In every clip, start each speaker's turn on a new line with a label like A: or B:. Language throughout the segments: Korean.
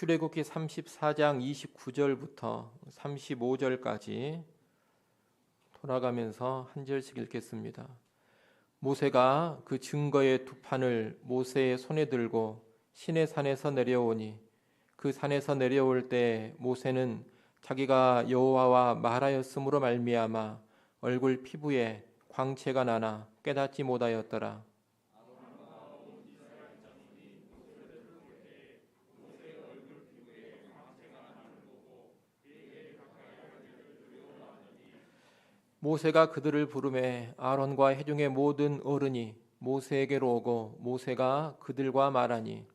A: 출애굽기 34장 29절부터 35절까지 돌아가면서 한 절씩 읽겠습니다. 모세가 그 증거의 두 판을 모세의 손에 들고 시내산에서 내려오니 그 산에서 내려올 때 모세는 자기가 여호와와 말하였으므로 말미암아 얼굴 피부에 광채가 나나 깨닫지 못하였더라. 모세가 그들을 부르매 아론과 회중의 모든 어른이 모세에게로 오고 모세가 그들과 말하니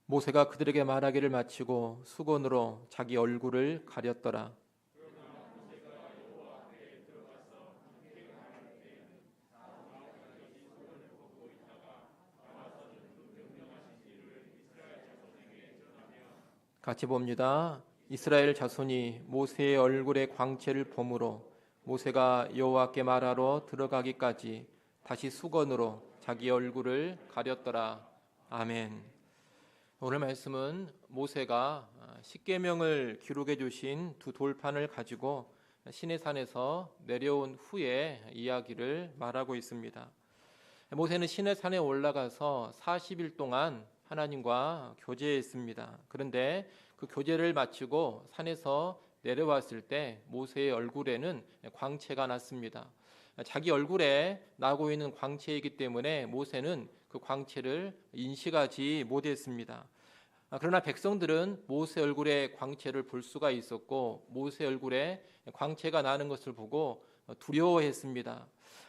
A: 모세가 그들에게 말하기를 마치고 수건으로 자기 얼굴을 가렸더라. 같이 봅니다. 이스라엘 자손이 모세의 얼굴의 광채를 보므로 모세가 여호와께 말하러 들어가기까지 다시 수건으로 자기 얼굴을 가렸더라. 아멘. 오늘 말씀은 모세가 십계명을 기록해 주신 두 돌판을 가지고 시내산에서 내려온 후에 이야기를 말하고 있습니다. 모세는 시내산에 올라가서 40일 동안 하나님과 교제했습니다. 그런데 그 교제를 마치고 산에서 내려왔을 때 모세의 얼굴에는 광채가 났습니다. 자기 얼굴에 나고 있는 광채이기 때문에 모세는 그 광채를 인식하지 못했습니다. 그러나 백성들은 모세 얼굴에 광채를 볼 수가 있었고 모세 얼굴에 광채가 나는 것을 보고 두려워했습니다.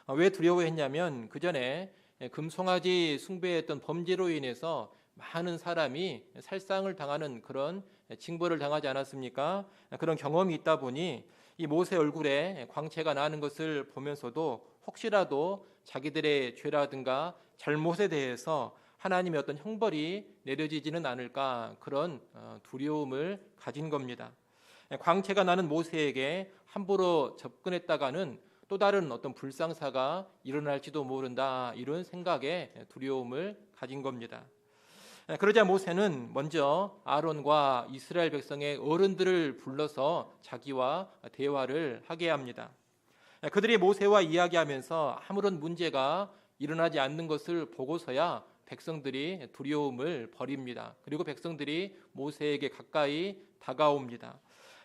A: 왜 두려워했냐면 그 전에 금송아지 숭배했던 범죄로 인해서 많은 사람이 살상을 당하는 그런 징벌을 당하지 않았습니까? 그런 경험이 있다 보니 이 모세 얼굴에 광채가 나는 것을 보면서도 혹시라도 자기들의 죄라든가 잘못에 대해서 하나님의 어떤 형벌이 내려지지는 않을까 그런 두려움을 가진 겁니다. 광채가 나는 모세에게 함부로 접근했다가는 또 다른 어떤 불상사가 일어날지도 모른다 이런 생각에 두려움을 가진 겁니다. 그러자 모세는 먼저 아론과 이스라엘 백성의 어른들을 불러서 자기와 대화를 하게 합니다. 그들이 모세와 이야기하면서 아무런 문제가 일어나지 않는 것을 보고서야 백성들이 두려움을 버립니다. 그리고 백성들이 모세에게 가까이 다가옵니다.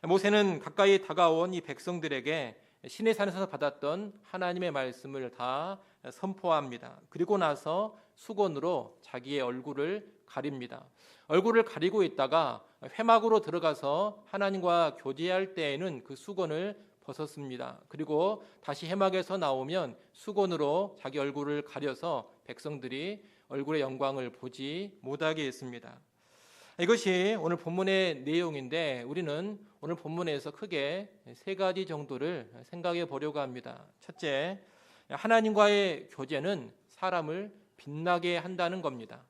A: 모세는 가까이 다가온 이 백성들에게 시내산에서 받았던 하나님의 말씀을 다 선포합니다. 그리고 나서 수건으로 자기의 얼굴을 가립니다. 얼굴을 가리고 있다가 회막으로 들어가서 하나님과 교제할 때에는 그 수건을 벗었습니다. 그리고 다시 회막에서 나오면 수건으로 자기 얼굴을 가려서 백성들이 얼굴의 영광을 보지 못하게 했습니다. 이것이 오늘 본문의 내용인데 우리는 오늘 본문에서 크게 세 가지 정도를 생각해 보려고 합니다. 첫째, 하나님과의 교제는 사람을 빛나게 한다는 겁니다.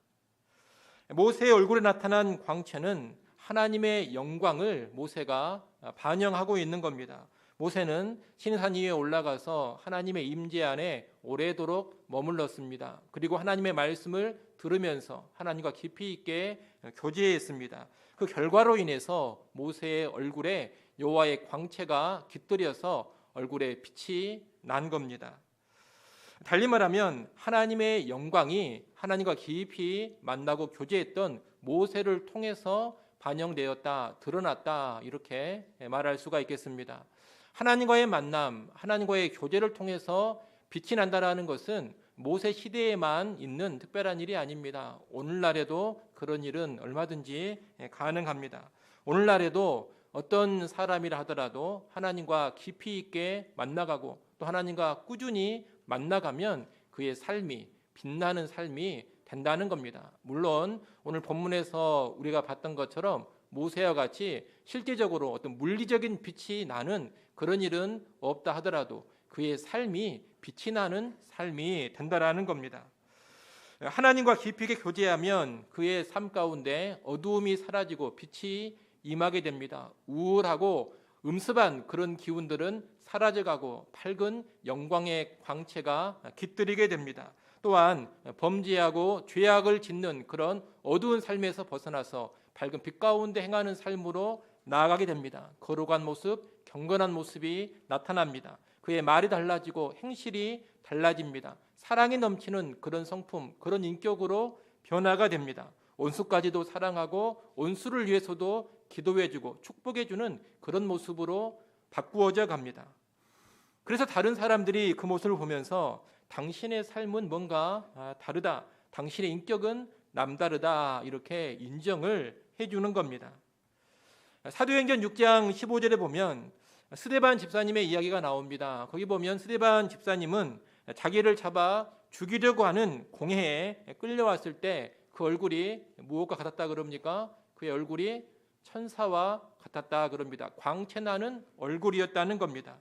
A: 모세의 얼굴에 나타난 광채는 하나님의 영광을 모세가 반영하고 있는 겁니다. 모세는 시내산 위에 올라가서 하나님의 임재 안에 오래도록 머물렀습니다. 그리고 하나님의 말씀을 들으면서 하나님과 깊이 있게 교제했습니다. 그 결과로 인해서 모세의 얼굴에 여호와의 광채가 깃들여서 얼굴에 빛이 난 겁니다. 달리 말하면 하나님의 영광이 하나님과 깊이 만나고 교제했던 모세를 통해서 반영되었다, 드러났다 이렇게 말할 수가 있겠습니다. 하나님과의 만남, 하나님과의 교제를 통해서 빛이 난다라는 것은 모세 시대에만 있는 특별한 일이 아닙니다. 오늘날에도 그런 일은 얼마든지 가능합니다. 오늘날에도 어떤 사람이라 하더라도 하나님과 깊이 있게 만나가고 또 하나님과 꾸준히 만나가면 그의 삶이 빛나는 삶이 된다는 겁니다. 물론 오늘 본문에서 우리가 봤던 것처럼 모세와 같이 실제적으로 어떤 물리적인 빛이 나는 그런 일은 없다 하더라도 그의 삶이 빛이 나는 삶이 된다라는 겁니다. 하나님과 깊이 있게 교제하면 그의 삶 가운데 어두움이 사라지고 빛이 임하게 됩니다. 우울하고 음습한 그런 기운들은 사라져가고 밝은 영광의 광채가 깃들이게 됩니다. 또한 범죄하고 죄악을 짓는 그런 어두운 삶에서 벗어나서 밝은 빛 가운데 행하는 삶으로 나아가게 됩니다. 거룩한 모습, 경건한 모습이 나타납니다. 그의 말이 달라지고 행실이 달라집니다. 사랑이 넘치는 그런 성품, 그런 인격으로 변화가 됩니다. 온수까지도 사랑하고 온수를 위해서도 기도해주고 축복해주는 그런 모습으로 바꾸어져 갑니다. 그래서 다른 사람들이 그 모습을 보면서 당신의 삶은 뭔가 다르다, 당신의 인격은 남다르다, 이렇게 인정을 해주는 겁니다. 사도행전 6장 15절에 보면 스데반 집사님의 이야기가 나옵니다. 거기 보면 스데반 집사님은 자기를 잡아 죽이려고 하는 공회에 끌려왔을 때 그 얼굴이 무엇과 같았다 그럽니까? 그의 얼굴이 천사와 같았다 그럽니다. 광채나는 얼굴이었다는 겁니다.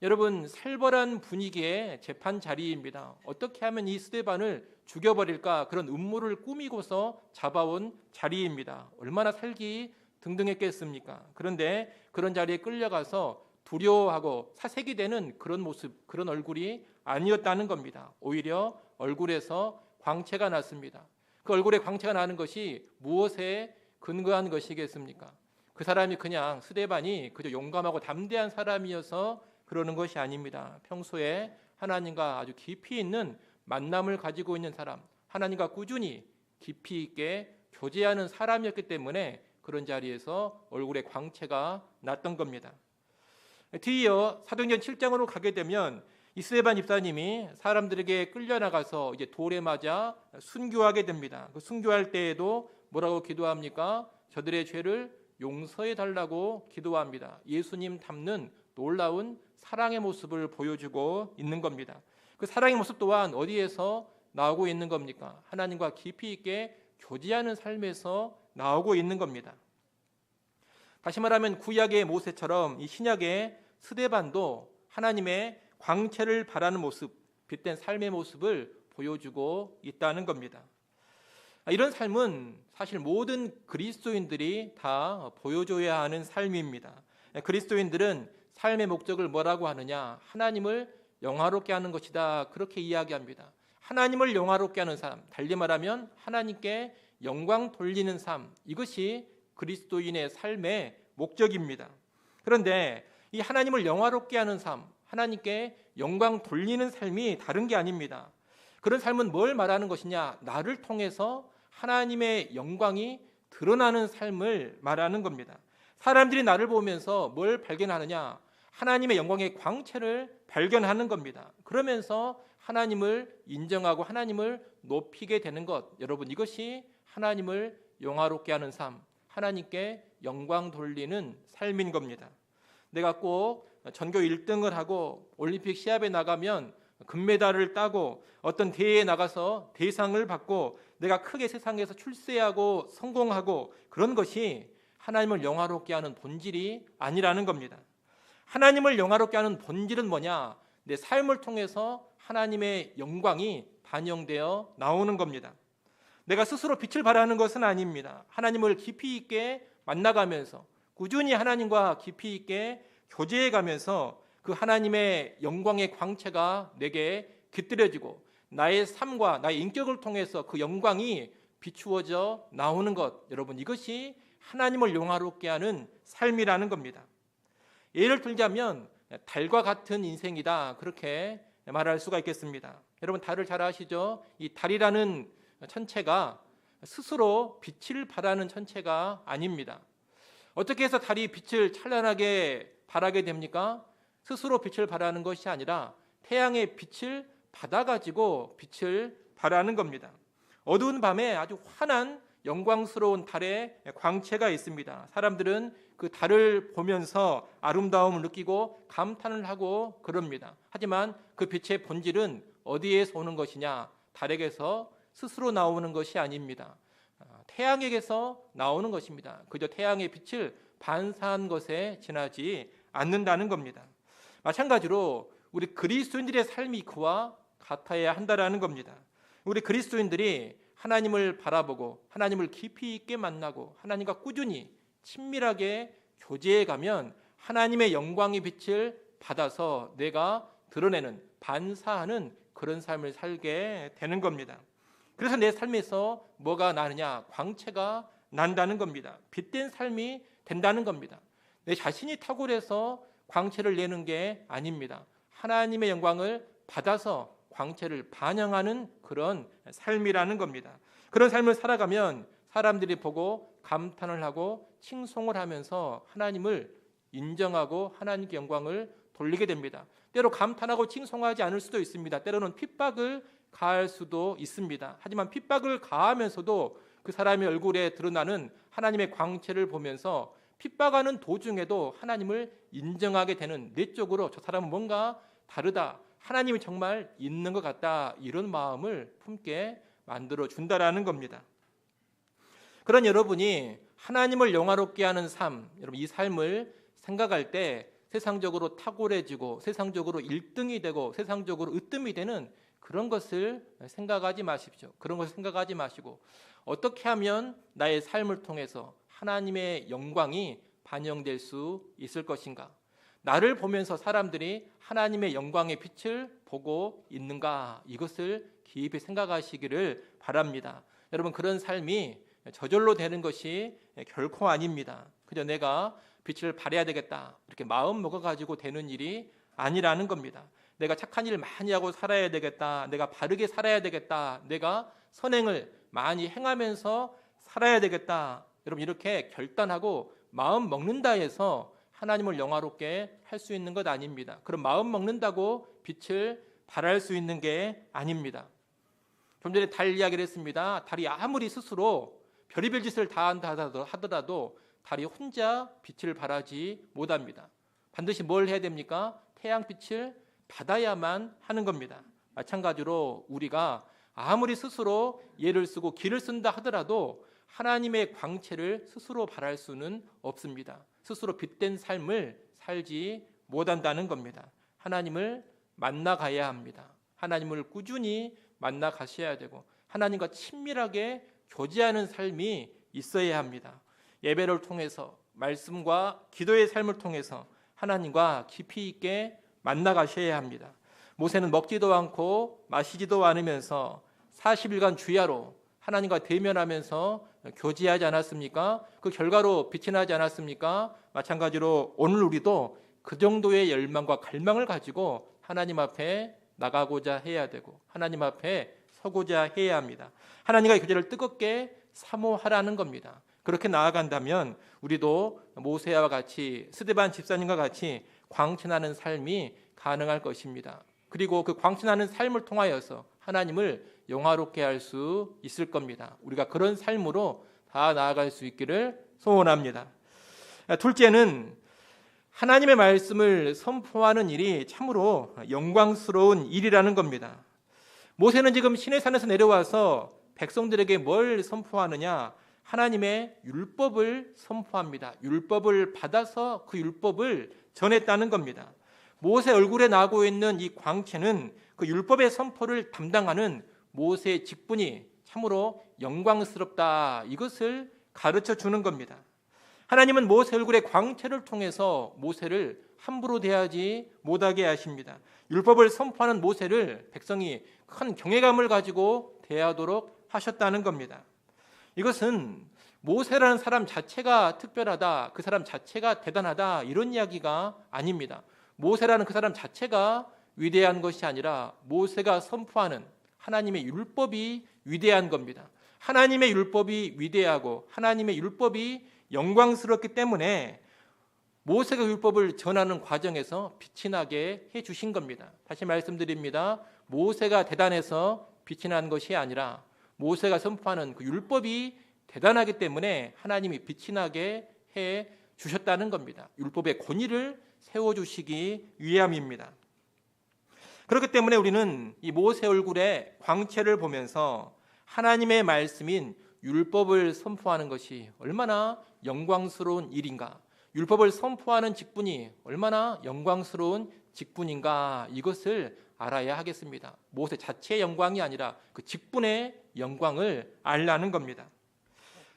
A: 여러분, 살벌한 분위기의 재판 자리입니다. 어떻게 하면 이 스데반을 죽여버릴까, 그런 음모를 꾸미고서 잡아온 자리입니다. 얼마나 살기 등등했겠습니까? 그런데 그런 자리에 끌려가서 두려워하고 사색이 되는 그런 모습, 그런 얼굴이 아니었다는 겁니다. 오히려 얼굴에서 광채가 났습니다. 그 얼굴에 광채가 나는 것이 무엇에 근거한 것이겠습니까? 그 사람이 그냥 스데반이 그저 용감하고 담대한 사람이어서 그러는 것이 아닙니다. 평소에 하나님과 아주 깊이 있는 만남을 가지고 있는 사람, 하나님과 꾸준히 깊이 있게 교제하는 사람이었기 때문에 그런 자리에서 얼굴에 광채가 났던 겁니다. 뒤이어 사도행전 7장으로 가게 되면 이 스데반 집사님이 사람들에게 끌려나가서 이제 돌에 맞아 순교하게 됩니다. 그 순교할 때에도 뭐라고 기도합니까? 저들의 죄를 용서해 달라고 기도합니다. 예수님 닮는 놀라운 사랑의 모습을 보여주고 있는 겁니다. 그 사랑의 모습 또한 어디에서 나오고 있는 겁니까? 하나님과 깊이 있게 교제하는 삶에서 나오고 있는 겁니다. 다시 말하면 구약의 모세처럼 이 신약의 스데반도 하나님의 광채를 바라는 모습, 빛된 삶의 모습을 보여주고 있다는 겁니다. 이런 삶은 사실 모든 그리스도인들이 다 보여줘야 하는 삶입니다. 그리스도인들은 삶의 목적을 뭐라고 하느냐? 하나님을 영화롭게 하는 것이다, 그렇게 이야기합니다. 하나님을 영화롭게 하는 삶, 달리 말하면 하나님께 영광 돌리는 삶, 이것이 그리스도인의 삶의 목적입니다. 그런데 이 하나님을 영화롭게 하는 삶, 하나님께 영광 돌리는 삶이 다른 게 아닙니다. 그런 삶은 뭘 말하는 것이냐? 나를 통해서 하나님의 영광이 드러나는 삶을 말하는 겁니다. 사람들이 나를 보면서 뭘 발견하느냐? 하나님의 영광의 광채를 발견하는 겁니다. 그러면서 하나님을 인정하고 하나님을 높이게 되는 것, 여러분, 이것이 하나님을 영화롭게 하는 삶, 하나님께 영광 돌리는 삶인 겁니다. 내가 꼭 전교 1등을 하고 올림픽 시합에 나가면 금메달을 따고 어떤 대회에 나가서 대상을 받고 내가 크게 세상에서 출세하고 성공하고 그런 것이 하나님을 영화롭게 하는 본질이 아니라는 겁니다. 하나님을 영화롭게 하는 본질은 뭐냐? 내 삶을 통해서 하나님의 영광이 반영되어 나오는 겁니다. 내가 스스로 빛을 발하는 것은 아닙니다. 하나님을 깊이 있게 만나가면서 꾸준히 하나님과 깊이 있게 교제해가면서 그 하나님의 영광의 광채가 내게 깃들여지고 나의 삶과 나의 인격을 통해서 그 영광이 비추어져 나오는 것, 여러분, 이것이 하나님을 영화롭게 하는 삶이라는 겁니다. 예를 들자면 달과 같은 인생이다, 그렇게 말할 수가 있겠습니다. 여러분, 달을 잘 아시죠? 이 달이라는 천체가 스스로 빛을 발하는 천체가 아닙니다. 어떻게 해서 달이 빛을 찬란하게 발하게 됩니까? 스스로 빛을 발하는 것이 아니라 태양의 빛을 받아가지고 빛을 발하는 겁니다. 어두운 밤에 아주 환한 영광스러운 달의 광채가 있습니다. 사람들은 그 달을 보면서 아름다움을 느끼고 감탄을 하고 그럽니다. 하지만 그 빛의 본질은 어디에서 오는 것이냐? 달에게서 스스로 나오는 것이 아닙니다. 태양에게서 나오는 것입니다. 그저 태양의 빛을 반사한 것에 지나지 않는다는 겁니다. 마찬가지로 우리 그리스도인들의 삶이 그와 같아야 한다라는 겁니다. 우리 그리스도인들이 하나님을 바라보고 하나님을 깊이 있게 만나고 하나님과 꾸준히 친밀하게 교제해 가면 하나님의 영광의 빛을 받아서 내가 드러내는, 반사하는 그런 삶을 살게 되는 겁니다. 그래서 내 삶에서 뭐가 나느냐? 광채가 난다는 겁니다. 빛된 삶이 된다는 겁니다. 내 자신이 탁월해서 광채를 내는 게 아닙니다. 하나님의 영광을 받아서 광채를 반영하는 그런 삶이라는 겁니다. 그런 삶을 살아가면 사람들이 보고 감탄을 하고 칭송을 하면서 하나님을 인정하고 하나님께 영광을 돌리게 됩니다. 때로 감탄하고 칭송하지 않을 수도 있습니다. 때로는 핍박을 가할 수도 있습니다. 하지만 핍박을 가하면서도 그 사람의 얼굴에 드러나는 하나님의 광채를 보면서 핍박하는 도중에도 하나님을 인정하게 되는, 내적으로 저 사람은 뭔가 다르다, 하나님이 정말 있는 것 같다, 이런 마음을 품게 만들어 준다라는 겁니다. 그런 여러분이 하나님을 영화롭게 하는 삶, 여러분 이 삶을 생각할 때 세상적으로 탁월해지고 세상적으로 1등이 되고 세상적으로 으뜸이 되는 그런 것을 생각하지 마십시오. 그런 것을 생각하지 마시고 어떻게 하면 나의 삶을 통해서 하나님의 영광이 반영될 수 있을 것인가? 나를 보면서 사람들이 하나님의 영광의 빛을 보고 있는가? 이것을 깊이 생각하시기를 바랍니다. 여러분, 그런 삶이 저절로 되는 것이 결코 아닙니다. 그저 내가 빛을 발해야 되겠다 이렇게 마음 먹어가지고 되는 일이 아니라는 겁니다. 내가 착한 일 많이 하고 살아야 되겠다, 내가 바르게 살아야 되겠다, 내가 선행을 많이 행하면서 살아야 되겠다, 여러분 이렇게 결단하고 마음 먹는다 해서 하나님을 영화롭게 할 수 있는 것 아닙니다. 그럼 마음 먹는다고 빛을 발할 수 있는 게 아닙니다. 좀 전에 달 이야기를 했습니다. 달이 아무리 스스로 별의별 짓을 다 한다 하더라도 달이 혼자 빛을 발하지 못합니다. 반드시 뭘 해야 됩니까? 태양빛을 받아야만 하는 겁니다. 마찬가지로 우리가 아무리 스스로 예를 쓰고 기를 쓴다 하더라도 하나님의 광채를 스스로 발할 수는 없습니다. 스스로 빛된 삶을 살지 못한다는 겁니다. 하나님을 만나가야 합니다. 하나님을 꾸준히 만나가셔야 되고 하나님과 친밀하게 교제하는 삶이 있어야 합니다. 예배를 통해서 말씀과 기도의 삶을 통해서 하나님과 깊이 있게 만나가셔야 합니다. 모세는 먹지도 않고 마시지도 않으면서 40일간 주야로 하나님과 대면하면서 교제하지 않았습니까? 그 결과로 빛이 나지 않았습니까? 마찬가지로 오늘 우리도 그 정도의 열망과 갈망을 가지고 하나님 앞에 나가고자 해야 되고 하나님 앞에 서고자 해야 합니다. 하나님과의 교제를 뜨겁게 사모하라는 겁니다. 그렇게 나아간다면 우리도 모세와 같이 스데반 집사님과 같이 광채나는 삶이 가능할 것입니다. 그리고 그 광채나는 삶을 통하여서 하나님을 영화롭게 할 수 있을 겁니다. 우리가 그런 삶으로 다 나아갈 수 있기를 소원합니다. 둘째는 하나님의 말씀을 선포하는 일이 참으로 영광스러운 일이라는 겁니다. 모세는 지금 시내산에서 내려와서 백성들에게 뭘 선포하느냐? 하나님의 율법을 선포합니다. 율법을 받아서 그 율법을 전했다는 겁니다. 모세 얼굴에 나고 있는 이 광채는 그 율법의 선포를 담당하는 모세의 직분이 참으로 영광스럽다, 이것을 가르쳐 주는 겁니다. 하나님은 모세 얼굴의 광채를 통해서 모세를 함부로 대하지 못하게 하십니다. 율법을 선포하는 모세를 백성이 큰 경외감을 가지고 대하도록 하셨다는 겁니다. 이것은 모세라는 사람 자체가 특별하다, 그 사람 자체가 대단하다, 이런 이야기가 아닙니다. 모세라는 그 사람 자체가 위대한 것이 아니라 모세가 선포하는 하나님의 율법이 위대한 겁니다. 하나님의 율법이 위대하고 하나님의 율법이 영광스럽기 때문에 모세가 율법을 전하는 과정에서 빛이 나게 해주신 겁니다. 다시 말씀드립니다. 모세가 대단해서 빛이 난 것이 아니라 모세가 선포하는 그 율법이 대단하기 때문에 하나님이 빛이 나게 해 주셨다는 겁니다. 율법의 권위를 세워주시기 위함입니다. 그렇기 때문에 우리는 이 모세 얼굴의 광채를 보면서 하나님의 말씀인 율법을 선포하는 것이 얼마나 영광스러운 일인가, 율법을 선포하는 직분이 얼마나 영광스러운 직분인가, 이것을 알아야 하겠습니다. 모세 자체의 영광이 아니라 그 직분의 영광을 알라는 겁니다.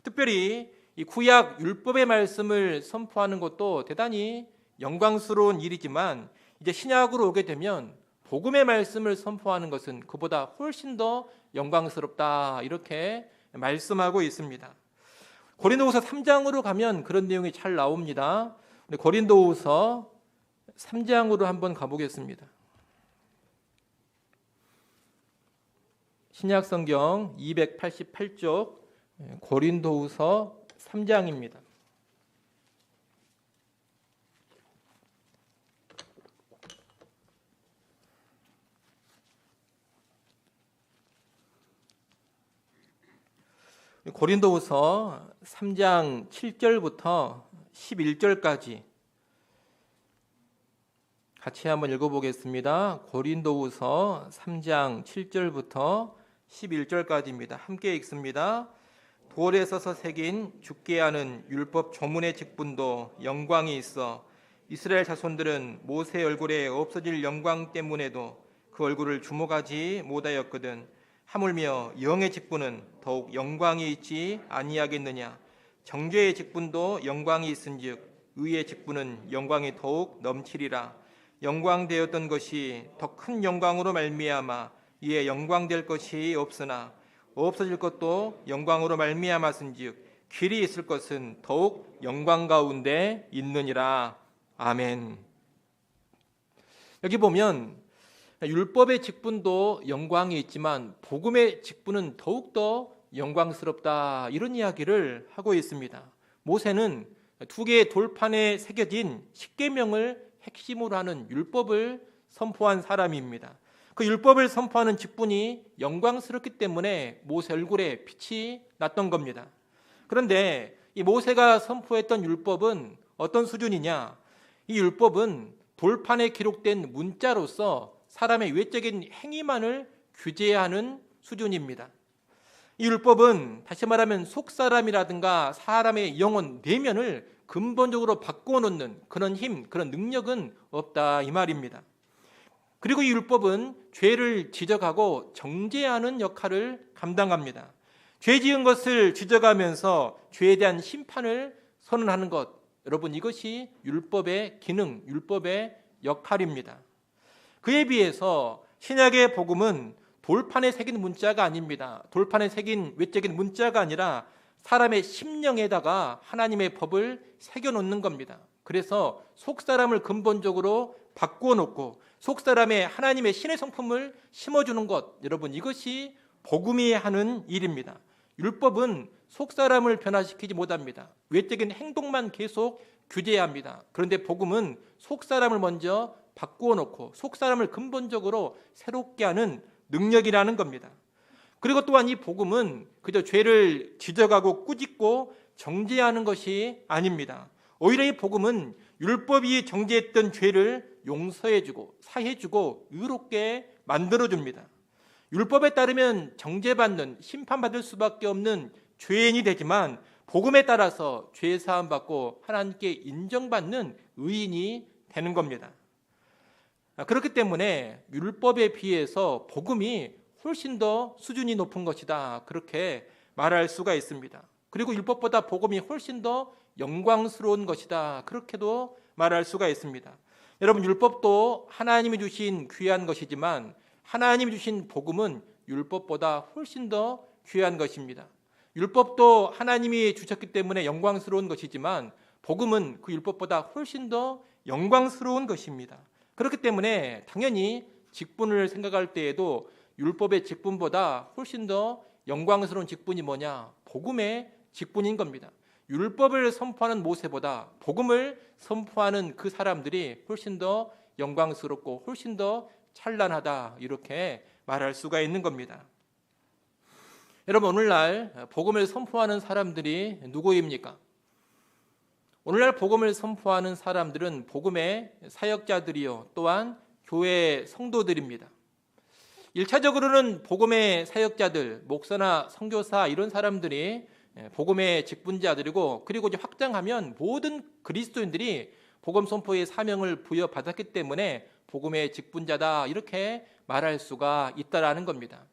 A: 특별히 이 구약 율법의 말씀을 선포하는 것도 대단히 영광스러운 일이지만 이제 신약으로 오게 되면 복음의 말씀을 선포하는 것은 그보다 훨씬 더 영광스럽다 이렇게 말씀하고 있습니다. 고린도후서 3장으로 가면 그런 내용이 잘 나옵니다. 고린도후서 3장으로 한번 가보겠습니다. 신약성경 288쪽 고린도후서 3장입니다. 고린도후서 3장 7절부터 11절까지 같이 한번 읽어보겠습니다. 고린도후서 3장 7절부터 11절까지입니다. 함께 읽습니다. 돌에 서서 새긴 죽게 하는 율법 조문의 직분도 영광이 있어 이스라엘 자손들은 모세 얼굴에 없어질 영광 때문에도 그 얼굴을 주목하지 못하였거든. 하물며 영의 직분은 더욱 영광이 있지 아니하겠느냐. 정죄의 직분도 영광이 있은즉 의의 직분은 영광이 더욱 넘치리라. 영광되었던 것이 더 큰 영광으로 말미암아 이에 영광될 것이 없으나 없어질 것도 영광으로 말미암았은즉 길이 있을 것은 더욱 영광 가운데 있느니라. 아멘. 여기 보면 율법의 직분도 영광이 있지만 복음의 직분은 더욱더 영광스럽다 이런 이야기를 하고 있습니다. 모세는 두 개의 돌판에 새겨진 십계명을 핵심으로 하는 율법을 선포한 사람입니다. 그 율법을 선포하는 직분이 영광스럽기 때문에 모세 얼굴에 빛이 났던 겁니다. 그런데 이 모세가 선포했던 율법은 어떤 수준이냐? 이 율법은 돌판에 기록된 문자로서 사람의 외적인 행위만을 규제하는 수준입니다. 이 율법은 다시 말하면 속사람이라든가 사람의 영혼 내면을 근본적으로 바꿔놓는 그런 힘, 그런 능력은 없다 이 말입니다. 그리고 이 율법은 죄를 지적하고 정죄하는 역할을 감당합니다. 죄 지은 것을 지적하면서 죄에 대한 심판을 선언하는 것, 여러분 이것이 율법의 기능, 율법의 역할입니다. 그에 비해서 신약의 복음은 돌판에 새긴 문자가 아닙니다. 돌판에 새긴 외적인 문자가 아니라 사람의 심령에다가 하나님의 법을 새겨놓는 겁니다. 그래서 속사람을 근본적으로 바꾸어놓고 속사람의 하나님의 신의 성품을 심어주는 것, 여러분 이것이 복음이 하는 일입니다. 율법은 속사람을 변화시키지 못합니다. 외적인 행동만 계속 규제합니다. 그런데 복음은 속사람을 먼저 바꾸어놓고 속사람을 근본적으로 새롭게 하는 능력이라는 겁니다. 그리고 또한 이 복음은 그저 죄를 지적하고 꾸짖고 정죄하는 것이 아닙니다. 오히려 이 복음은 율법이 정죄했던 죄를 용서해주고 사해주고 의롭게 만들어줍니다. 율법에 따르면 정죄받는 심판받을 수밖에 없는 죄인이 되지만 복음에 따라서 죄 사함 받고 하나님께 인정받는 의인이 되는 겁니다. 그렇기 때문에 율법에 비해서 복음이 훨씬 더 수준이 높은 것이다 그렇게 말할 수가 있습니다. 그리고 율법보다 복음이 훨씬 더 영광스러운 것이다 그렇게도 말할 수가 있습니다. 여러분 율법도 하나님이 주신 귀한 것이지만 하나님이 주신 복음은 율법보다 훨씬 더 귀한 것입니다. 율법도 하나님이 주셨기 때문에 영광스러운 것이지만 복음은 그 율법보다 훨씬 더 영광스러운 것입니다. 그렇기 때문에 당연히 직분을 생각할 때에도 율법의 직분보다 훨씬 더 영광스러운 직분이 뭐냐? 복음의 직분인 겁니다. 율법을 선포하는 모세보다 복음을 선포하는 그 사람들이 훨씬 더 영광스럽고 훨씬 더 찬란하다 이렇게 말할 수가 있는 겁니다. 여러분 오늘날 복음을 선포하는 사람들이 누구입니까? 오늘날 복음을 선포하는 사람들은 복음의 사역자들이요 또한 교회 성도들입니다. 1차적으로는 복음의 사역자들, 목사나 선교사 이런 사람들이 복음의 직분자들이고 그리고 이제 확장하면 모든 그리스도인들이 복음 선포의 사명을 부여받았기 때문에 복음의 직분자다 이렇게 말할 수가 있다라는 겁니다.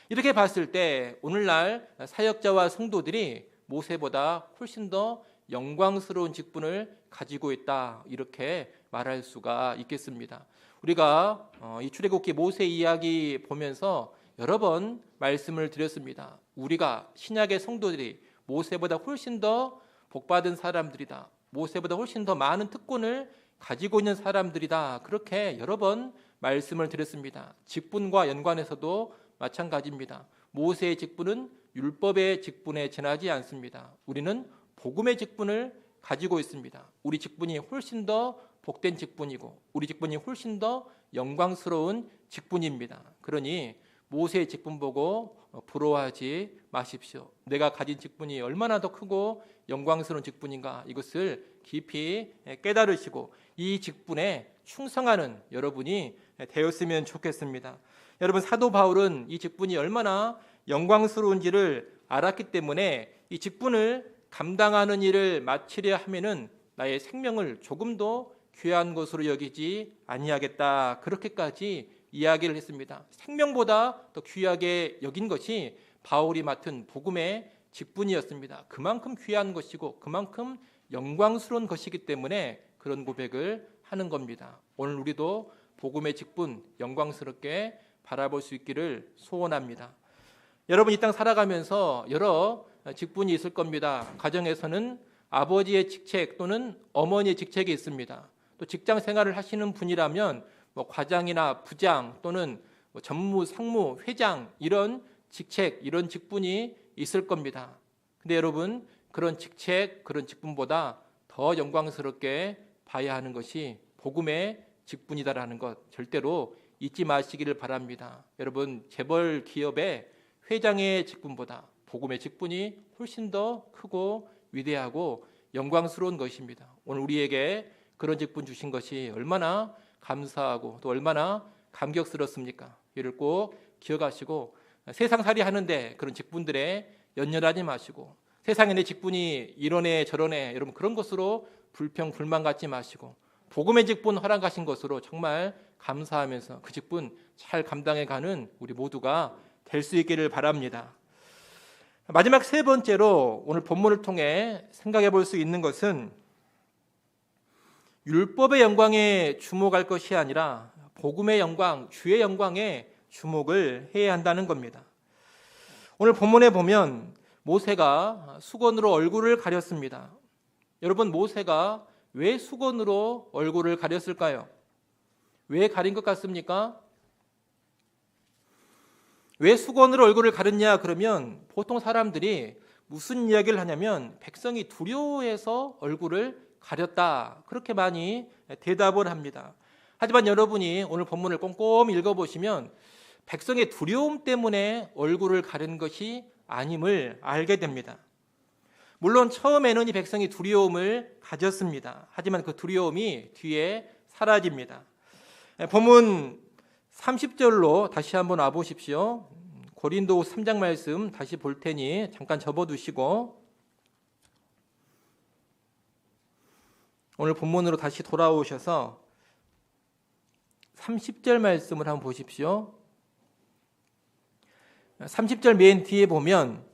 A: 이렇게 봤을 때 오늘날 사역자와 성도들이 모세보다 훨씬 더 영광스러운 직분을 가지고 있다, 이렇게 말할 수가 있겠습니다. 우리가 이 출애굽기 모세 이야기 보면서 여러 번 말씀을 드렸습니다. 우리가 신약의 성도들이 모세보다 훨씬 더 복받은 사람들이다, 모세보다 훨씬 더 많은 특권을 가지고 있는 사람들이다, 그렇게 여러 번 말씀을 드렸습니다. 직분과 연관해서도 마찬가지입니다. 모세의 직분은 율법의 직분에 지나지 않습니다. 우리는 복음의 직분을 가지고 있습니다. 우리 직분이 훨씬 더 복된 직분이고 우리 직분이 훨씬 더 영광스러운 직분입니다. 그러니 모세의 직분 보고 부러워하지 마십시오. 내가 가진 직분이 얼마나 더 크고 영광스러운 직분인가, 이것을 깊이 깨달으시고 이 직분에 충성하는 여러분이 되었으면 좋겠습니다. 여러분, 사도 바울은 이 직분이 얼마나 영광스러운지를 알았기 때문에 이 직분을 감당하는 일을 마치려 하면은 나의 생명을 조금도 귀한 것으로 여기지 아니하겠다, 그렇게까지 이야기를 했습니다. 생명보다 더 귀하게 여긴 것이 바울이 맡은 복음의 직분이었습니다. 그만큼 귀한 것이고 그만큼 영광스러운 것이기 때문에 그런 고백을 하는 겁니다. 오늘 우리도 복음의 직분 영광스럽게 바라볼 수 있기를 소원합니다. 여러분, 이 땅 살아가면서 여러 직분이 있을 겁니다. 가정에서는 아버지의 직책 또는 어머니의 직책이 있습니다. 또 직장 생활을 하시는 분이라면 과장이나 부장 또는 전무, 상무, 회장, 이런 직책, 이런 직분이 있을 겁니다. 근데 여러분, 그런 직책, 그런 직분보다 더 영광스럽게 봐야 하는 것이 복음의 직분이다라는 것 절대로 잊지 마시기를 바랍니다. 여러분, 재벌 기업의 회장의 직분보다 복음의 직분이 훨씬 더 크고 위대하고 영광스러운 것입니다. 오늘 우리에게 그런 직분 주신 것이 얼마나 감사하고 또 얼마나 감격스럽습니까? 이를 꼭 기억하시고 세상살이 하는데 그런 직분들에 연연하지 마시고 세상에 내 직분이 이러네 저러네, 여러분 그런 것으로 불평 불만 갖지 마시고 복음의 직분 허락하신 것으로 정말 감사하면서 그 직분 잘 감당해가는 우리 모두가 될 수 있기를 바랍니다. 마지막 세 번째로 오늘 본문을 통해 생각해 볼 수 있는 것은 율법의 영광에 주목할 것이 아니라 복음의 영광, 주의 영광에 주목을 해야 한다는 겁니다. 오늘 본문에 보면 모세가 수건으로 얼굴을 가렸습니다. 여러분, 모세가 왜 수건으로 얼굴을 가렸을까요? 왜 가린 것 같습니까? 왜 수건으로 얼굴을 가렸냐 그러면 보통 사람들이 무슨 이야기를 하냐면 백성이 두려워해서 얼굴을 가렸다, 그렇게 많이 대답을 합니다. 하지만 여러분이 오늘 본문을 꼼꼼히 읽어보시면 백성의 두려움 때문에 얼굴을 가린 것이 아님을 알게 됩니다. 물론 처음에는 이 백성이 두려움을 가졌습니다. 하지만 그 두려움이 뒤에 사라집니다. 본문 30절로 다시 한번 와보십시오. 고린도후서 3장 말씀 다시 볼 테니 잠깐 접어두시고 오늘 본문으로 다시 돌아오셔서 30절 말씀을 한번 보십시오. 30절 맨 뒤에 보면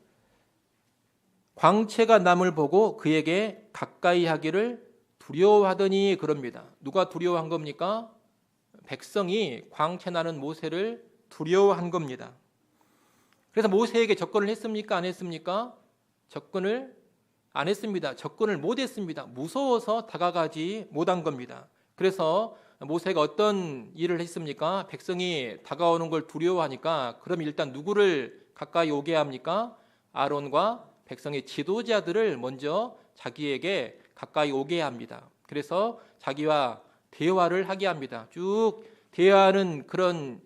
A: 광채가 남을 보고 그에게 가까이 하기를 두려워하더니 그럽니다. 누가 두려워한 겁니까? 백성이 광채 나는 모세를 두려워한 겁니다. 그래서 모세에게 접근을 했습니까? 안 했습니까? 접근을 안 했습니다. 접근을 못 했습니다. 무서워서 다가가지 못한 겁니다. 그래서 모세가 어떤 일을 했습니까? 백성이 다가오는 걸 두려워하니까 그럼 일단 누구를 가까이 오게 합니까? 아론과 백성의 지도자들을 먼저 자기에게 가까이 오게 합니다. 그래서 자기와 대화를 하게 합니다. 쭉 대화하는 그런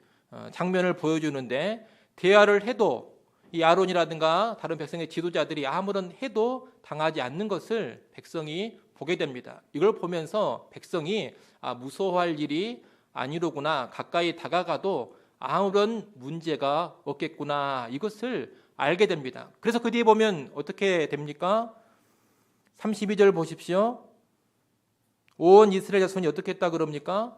A: 장면을 보여주는데 대화를 해도 이 아론이라든가 다른 백성의 지도자들이 아무런 해도 당하지 않는 것을 백성이 보게 됩니다. 이걸 보면서 백성이 무서워할 일이 아니로구나, 가까이 다가가도 아무런 문제가 없겠구나, 이것을 알게 됩니다. 그래서 그 뒤에 보면 어떻게 됩니까? 32절 보십시오. 온 이스라엘 자손이 어떻게 했다 그럽니까?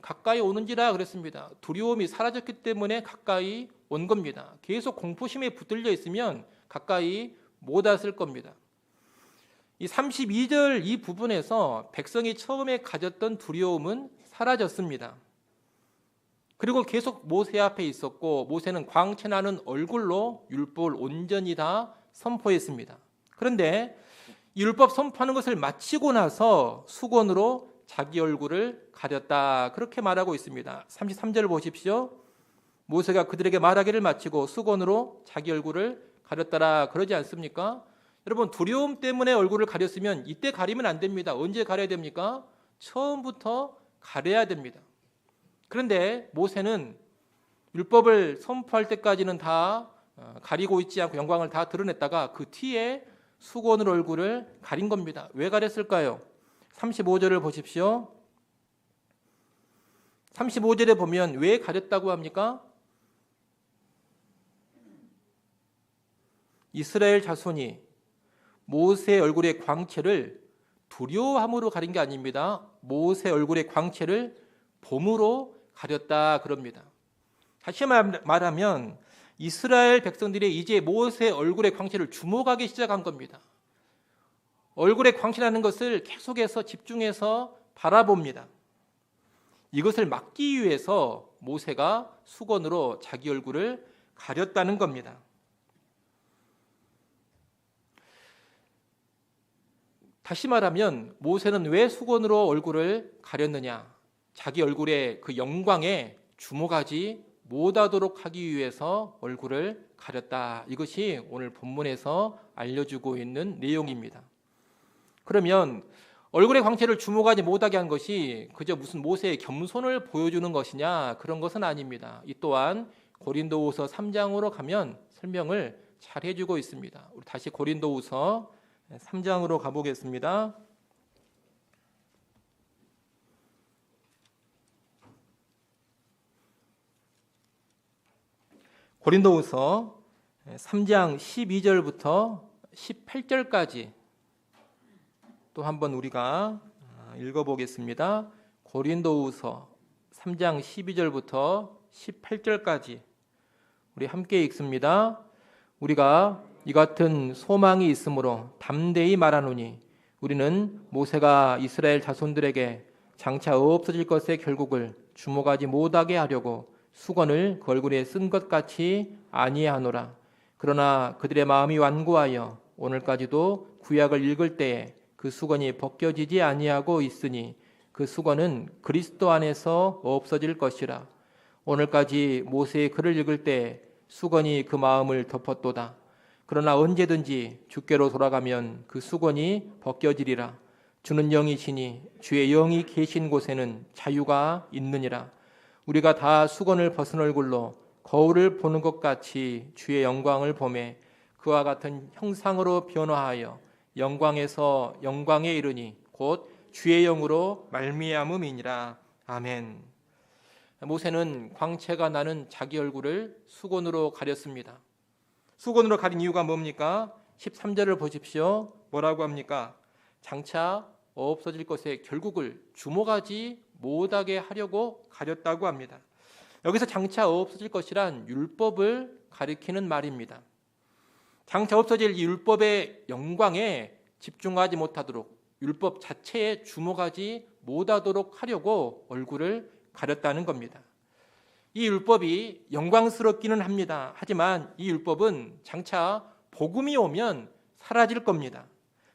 A: 가까이 오는지라 그랬습니다. 두려움이 사라졌기 때문에 가까이 온 겁니다. 계속 공포심에 붙들려 있으면 가까이 못 왔을 겁니다. 이 32절 이 부분에서 백성이 처음에 가졌던 두려움은 사라졌습니다. 그리고 계속 모세 앞에 있었고 모세는 광채 나는 얼굴로 율법을 온전히 다 선포했습니다. 그런데 이 율법 선포하는 것을 마치고 나서 수건으로 자기 얼굴을 가렸다, 그렇게 말하고 있습니다. 33절 보십시오. 모세가 그들에게 말하기를 마치고 수건으로 자기 얼굴을 가렸다라 그러지 않습니까? 여러분, 두려움 때문에 얼굴을 가렸으면 이때 가리면 안 됩니다. 언제 가려야 됩니까? 처음부터 가려야 됩니다. 그런데 모세는 율법을 선포할 때까지는 다 가리고 있지 않고 영광을 다 드러냈다가 그 뒤에 수건으로 얼굴을 가린 겁니다. 왜 가렸을까요? 35절을 보십시오. 35절에 보면 왜 가렸다고 합니까? 이스라엘 자손이 모세 얼굴의 광채를 두려워함으로 가린 게 아닙니다. 모세 얼굴의 광채를 봄으로 가렸다 그럽니다. 다시 말하면 이스라엘 백성들이 이제 모세 얼굴의 광채를 주목하기 시작한 겁니다. 얼굴에 광채나는 것을 계속해서 집중해서 바라봅니다. 이것을 막기 위해서 모세가 수건으로 자기 얼굴을 가렸다는 겁니다. 다시 말하면 모세는 왜 수건으로 얼굴을 가렸느냐? 자기 얼굴의 그 영광에 주목하지 못하도록 하기 위해서 얼굴을 가렸다. 이것이 오늘 본문에서 알려주고 있는 내용입니다. 그러면 얼굴의 광채를 주목하지 못하게 한 것이 그저 무슨 모세의 겸손을 보여주는 것이냐? 그런 것은 아닙니다. 이 또한 고린도후서 3장으로 가면 설명을 잘 해주고 있습니다. 우리 다시 고린도후서 3장으로 가보겠습니다. 고린도후서 3장 12절부터 18절까지 또 한번 우리가 읽어보겠습니다. 고린도후서 3장 12절부터 18절까지 우리 함께 읽습니다. 우리가 이 같은 소망이 있으므로 담대히 말하노니 우리는 모세가 이스라엘 자손들에게 장차 없어질 것의 결국을 주목하지 못하게 하려고 수건을 그 얼굴에 쓴 것 같이 아니하노라. 그러나 그들의 마음이 완고하여 오늘까지도 구약을 읽을 때에 그 수건이 벗겨지지 아니하고 있으니 그 수건은 그리스도 안에서 없어질 것이라. 오늘까지 모세의 글을 읽을 때 수건이 그 마음을 덮었도다. 그러나 언제든지 주께로 돌아가면 그 수건이 벗겨지리라. 주는 영이시니 주의 영이 계신 곳에는 자유가 있느니라. 우리가 다 수건을 벗은 얼굴로 거울을 보는 것 같이 주의 영광을 보매 그와 같은 형상으로 변화하여 영광에서 영광에 이르니 곧 주의 영으로 말미암음이니라. 아멘. 모세는 광채가 나는 자기 얼굴을 수건으로 가렸습니다. 수건으로 가린 이유가 뭡니까? 13절을 보십시오. 뭐라고 합니까? 장차 없어질 것의 결국을 주목하지 못하게 하려고 가렸다고 합니다. 여기서 장차 없어질 것이란 율법을 가리키는 말입니다. 장차 없어질 이 율법의 영광에 집중하지 못하도록, 율법 자체에 주목하지 못하도록 하려고 얼굴을 가렸다는 겁니다. 이 율법이 영광스럽기는 합니다. 하지만 이 율법은 장차 복음이 오면 사라질 겁니다.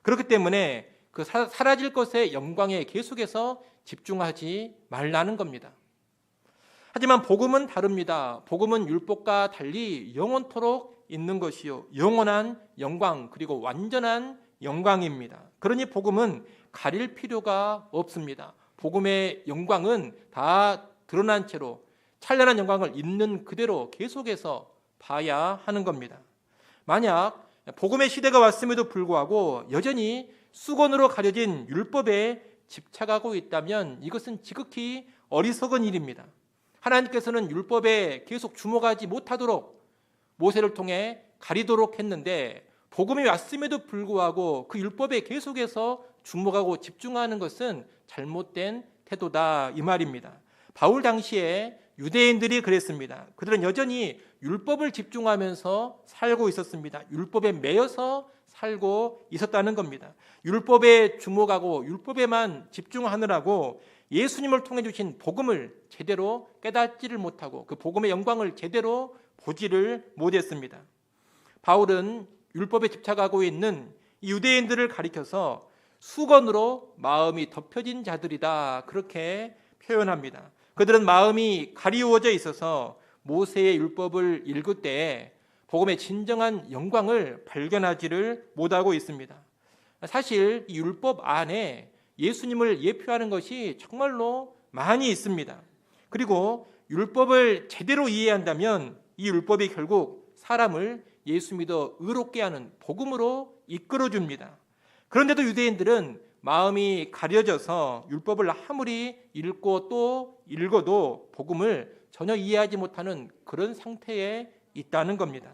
A: 그렇기 때문에 그 사라질 것의 영광에 계속해서 집중하지 말라는 겁니다. 하지만 복음은 다릅니다. 복음은 율법과 달리 영원토록 있는 것이요, 영원한 영광, 그리고 완전한 영광입니다. 그러니 복음은 가릴 필요가 없습니다. 복음의 영광은 다 드러난 채로 찬란한 영광을 있는 그대로 계속해서 봐야 하는 겁니다. 만약 복음의 시대가 왔음에도 불구하고 여전히 수건으로 가려진 율법에 집착하고 있다면 이것은 지극히 어리석은 일입니다. 하나님께서는 율법에 계속 주목하지 못하도록 모세를 통해 가리도록 했는데 복음이 왔음에도 불구하고 그 율법에 계속해서 주목하고 집중하는 것은 잘못된 태도다, 이 말입니다. 바울 당시에 유대인들이 그랬습니다. 그들은 여전히 율법을 집중하면서 살고 있었습니다. 율법에 매여서 살고 있었다는 겁니다. 율법에 주목하고 율법에만 집중하느라고 예수님을 통해 주신 복음을 제대로 깨닫지를 못하고 그 복음의 영광을 제대로 보지를 못했습니다. 바울은 율법에 집착하고 있는 이 유대인들을 가리켜서 수건으로 마음이 덮여진 자들이다, 그렇게 표현합니다. 그들은 마음이 가리우어져 있어서 모세의 율법을 읽을 때에 복음의 진정한 영광을 발견하지를 못하고 있습니다. 사실 이 율법 안에 예수님을 예표하는 것이 정말로 많이 있습니다. 그리고 율법을 제대로 이해한다면 이 율법이 결국 사람을 예수 믿어 의롭게 하는 복음으로 이끌어줍니다. 그런데도 유대인들은 마음이 가려져서 율법을 아무리 읽고 또 읽어도 복음을 전혀 이해하지 못하는 그런 상태에 있다는 겁니다.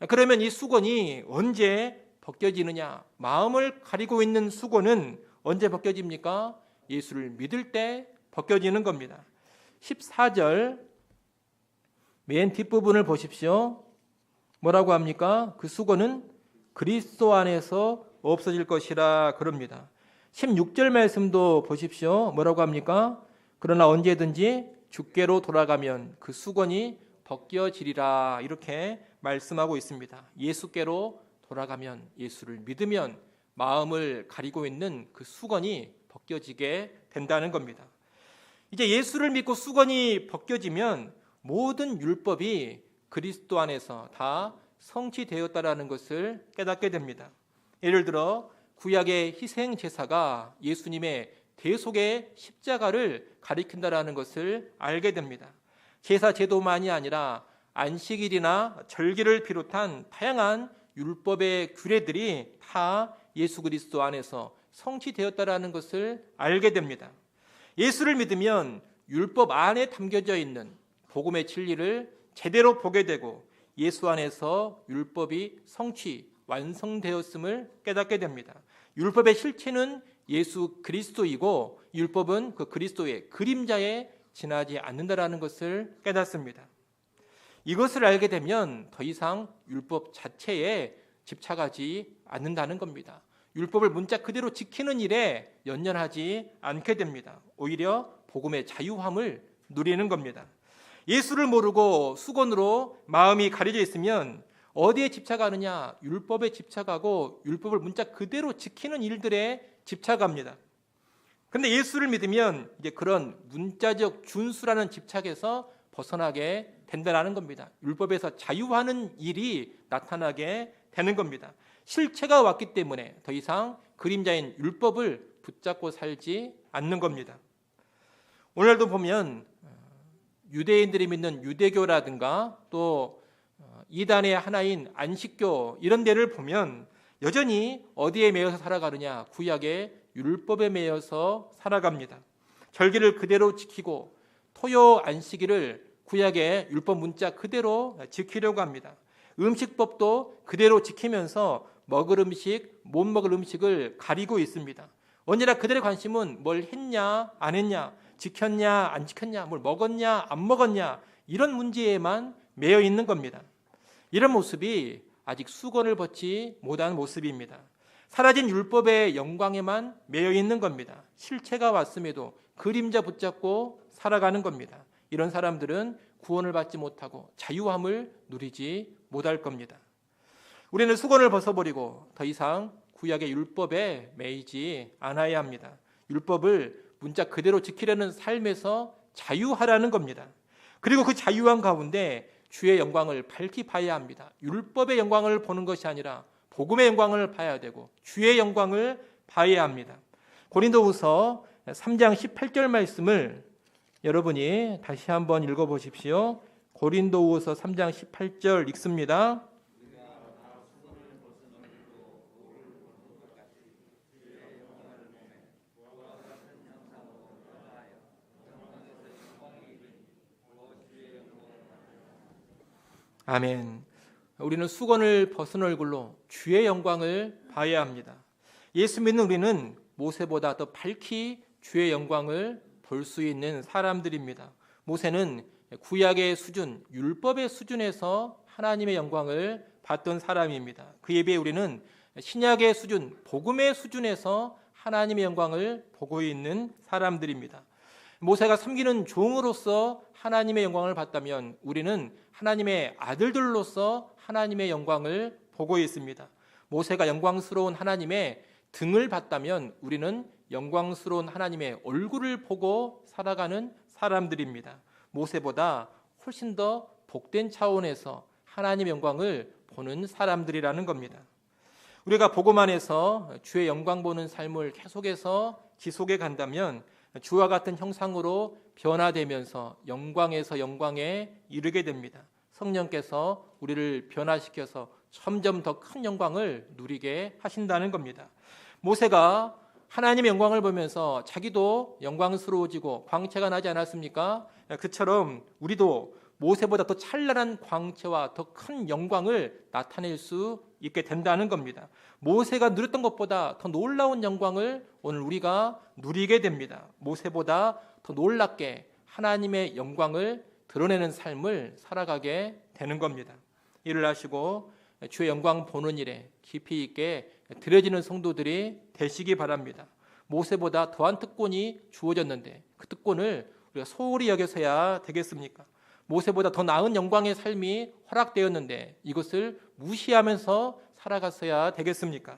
A: 그러면 이 수건이 언제 벗겨지느냐? 마음을 가리고 있는 수건은 언제 벗겨집니까? 예수를 믿을 때 벗겨지는 겁니다. 14절 맨 뒷부분을 보십시오. 뭐라고 합니까? 그 수건은 그리스도 안에서 없어질 것이라 그럽니다. 16절 말씀도 보십시오. 뭐라고 합니까? 그러나 언제든지 주께로 돌아가면 그 수건이 벗겨지리라, 이렇게 말씀하고 있습니다. 예수께로 돌아가면, 예수를 믿으면 마음을 가리고 있는 그 수건이 벗겨지게 된다는 겁니다. 이제 예수를 믿고 수건이 벗겨지면 모든 율법이 그리스도 안에서 다 성취되었다라는 것을 깨닫게 됩니다. 예를 들어 구약의 희생 제사가 예수님의 대속의 십자가를 가리킨다라는 것을 알게 됩니다. 제사 제도만이 아니라 안식일이나 절기를 비롯한 다양한 율법의 규례들이 다 예수 그리스도 안에서 성취되었다라는 것을 알게 됩니다. 예수를 믿으면 율법 안에 담겨져 있는 복음의 진리를 제대로 보게 되고 예수 안에서 율법이 완성되었음을 깨닫게 됩니다. 율법의 실체는 예수 그리스도이고 율법은 그 그리스도의 그림자에 지나지 않는다라는 것을 깨닫습니다. 이것을 알게 되면 더 이상 율법 자체에 집착하지 않는다는 겁니다. 율법을 문자 그대로 지키는 일에 연연하지 않게 됩니다. 오히려 복음의 자유함을 누리는 겁니다. 예수를 모르고 수건으로 마음이 가려져 있으면 어디에 집착하느냐? 율법에 집착하고 율법을 문자 그대로 지키는 일들에 집착합니다. 그런데 예수를 믿으면 이제 그런 문자적 준수라는 집착에서 벗어나게 된다는 겁니다. 율법에서 자유하는 일이 나타나게 되는 겁니다. 실체가 왔기 때문에 더 이상 그림자인 율법을 붙잡고 살지 않는 겁니다. 오늘도 보면 유대인들이 믿는 유대교라든가 또 이단의 하나인 안식교, 이런 데를 보면 여전히 어디에 매여서 살아가느냐? 구약의 율법에 매여서 살아갑니다. 절기를 그대로 지키고 토요 안식일을 구약의 율법 문자 그대로 지키려고 합니다. 음식법도 그대로 지키면서 먹을 음식, 못 먹을 음식을 가리고 있습니다. 언제나 그들의 관심은 뭘 했냐, 안 했냐, 지켰냐, 안 지켰냐, 뭘 먹었냐, 안 먹었냐, 이런 문제에만 매여 있는 겁니다. 이런 모습이 아직 수건을 벗지 못한 모습입니다. 사라진 율법의 영광에만 매여 있는 겁니다. 실체가 왔음에도 그림자 붙잡고 살아가는 겁니다. 이런 사람들은 구원을 받지 못하고 자유함을 누리지 못할 겁니다. 우리는 수건을 벗어버리고 더 이상 구약의 율법에 매이지 않아야 합니다. 율법을 문자 그대로 지키려는 삶에서 자유하라는 겁니다. 그리고 그 자유한 가운데 주의 영광을 밝히 봐야 합니다. 율법의 영광을 보는 것이 아니라 복음의 영광을 봐야 되고 주의 영광을 봐야 합니다. 고린도후서 3장 18절 말씀을 여러분이 다시 한번 읽어보십시오. 고린도후서 3장 18절 읽습니다. 아멘. 우리는 수건을 벗은 얼굴로 주의 영광을 봐야 합니다. 예수 믿는 우리는 모세보다 더 밝히 주의 영광을 볼 수 있는 사람들입니다. 모세는 구약의 수준, 율법의 수준에서 하나님의 영광을 받던 사람입니다. 그에 비해 우리는 신약의 수준, 복음의 수준에서 하나님의 영광을 보고 있는 사람들입니다. 모세가 섬기는 종으로서 하나님의 영광을 받다면 우리는 하나님의 아들들로서 하나님의 영광을 보고 있습니다. 모세가 영광스러운 하나님의 등을 봤다면 우리는 영광스러운 하나님의 얼굴을 보고 살아가는 사람들입니다. 모세보다 훨씬 더 복된 차원에서 하나님의 영광을 보는 사람들이라는 겁니다. 우리가 복음 안에서 주의 영광 보는 삶을 계속해서 지속해 간다면 주와 같은 형상으로 변화되면서 영광에서 영광에 이르게 됩니다. 성령께서 우리를 변화시켜서 점점 더 큰 영광을 누리게 하신다는 겁니다. 모세가 하나님의 영광을 보면서 자기도 영광스러워지고 광채가 나지 않았습니까? 그처럼 우리도 모세보다 더 찬란한 광채와 더 큰 영광을 나타낼 수 있게 된다는 겁니다. 모세가 누렸던 것보다 더 놀라운 영광을 오늘 우리가 누리게 됩니다. 모세보다 더 놀랍게 하나님의 영광을 드러내는 삶을 살아가게 되는 겁니다. 이를 하시고 주의 영광 보는 일에 깊이 있게 들여지는 성도들이 되시기 바랍니다. 모세보다 더한 특권이 주어졌는데 그 특권을 우리가 소홀히 여겨서야 되겠습니까? 모세보다 더 나은 영광의 삶이 허락되었는데 이것을 무시하면서 살아갔어야 되겠습니까?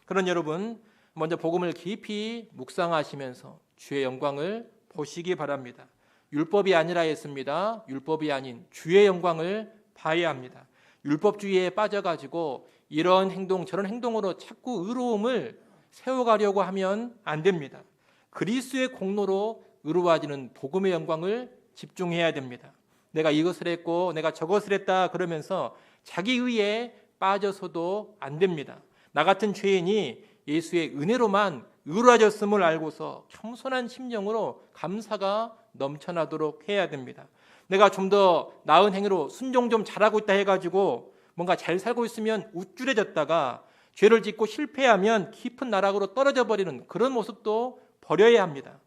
A: 그런 여러분, 먼저 복음을 깊이 묵상하시면서 주의 영광을 보시기 바랍니다. 율법이 아니라 했습니다. 율법이 아닌 주의 영광을 봐야 합니다. 율법주의에 빠져가지고 이런 행동 저런 행동으로 자꾸 의로움을 세워가려고 하면 안 됩니다. 그리스도의 공로로 의로워지는 복음의 영광을 집중해야 됩니다. 내가 이것을 했고 내가 저것을 했다 그러면서 자기 의에 빠져서도 안 됩니다. 나 같은 죄인이 예수의 은혜로만 의로워졌음을 알고서 겸손한 심령으로 감사가 넘쳐나도록 해야 됩니다. 내가 좀 더 나은 행위로 순종 좀 잘하고 있다 해가지고 뭔가 잘 살고 있으면 우쭐해졌다가 죄를 짓고 실패하면 깊은 나락으로 떨어져 버리는 그런 모습도 버려야 합니다.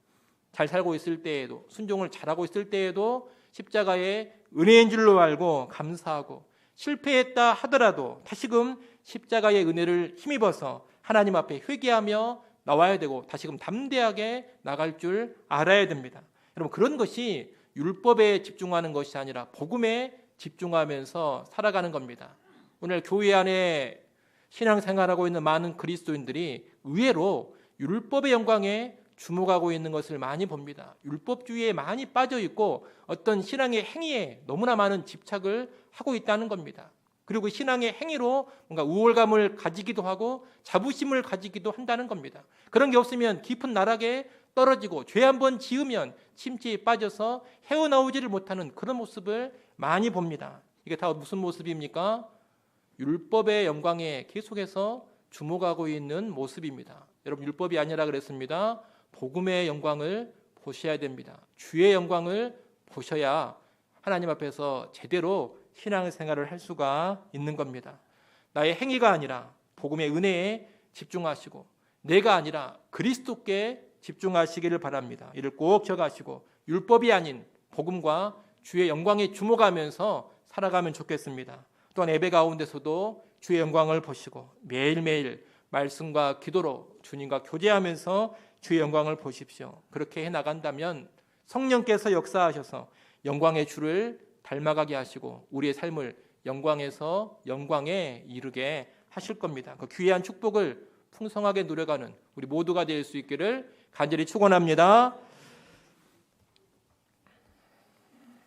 A: 잘 살고 있을 때에도 순종을 잘하고 있을 때에도 십자가의 은혜인 줄로 알고 감사하고 실패했다 하더라도 다시금 십자가의 은혜를 힘입어서 하나님 앞에 회개하며 나와야 되고 다시금 담대하게 나갈 줄 알아야 됩니다. 여러분 그런 것이 율법에 집중하는 것이 아니라 복음에 집중하면서 살아가는 겁니다. 오늘 교회 안에 신앙생활하고 있는 많은 그리스도인들이 의외로 율법의 영광에 주목하고 있는 것을 많이 봅니다. 율법주의에 많이 빠져 있고 어떤 신앙의 행위에 너무나 많은 집착을 하고 있다는 겁니다. 그리고 신앙의 행위로 뭔가 우월감을 가지기도 하고 자부심을 가지기도 한다는 겁니다. 그런 게 없으면 깊은 나락에 떨어지고 죄 한번 지으면 침체에 빠져서 헤어나오지를 못하는 그런 모습을 많이 봅니다. 이게 다 무슨 모습입니까? 율법의 영광에 계속해서 주목하고 있는 모습입니다. 여러분 율법이 아니라 그랬습니다. 복음의 영광을 보셔야 됩니다. 주의 영광을 보셔야 하나님 앞에서 제대로 신앙생활을 할 수가 있는 겁니다. 나의 행위가 아니라 복음의 은혜에 집중하시고 내가 아니라 그리스도께 집중하시기를 바랍니다. 이를 꼭 기억하시고 율법이 아닌 복음과 주의 영광에 주목하면서 살아가면 좋겠습니다. 또한 예배 가운데서도 주의 영광을 보시고 매일매일 말씀과 기도로 주님과 교제하면서 주의 영광을 보십시오. 그렇게 해나간다면 성령께서 역사하셔서 영광의 주를 닮아가게 하시고 우리의 삶을 영광에서 영광에 이르게 하실 겁니다. 그 귀한 축복을 풍성하게 누려가는 우리 모두가 될 수 있기를 간절히 축원합니다.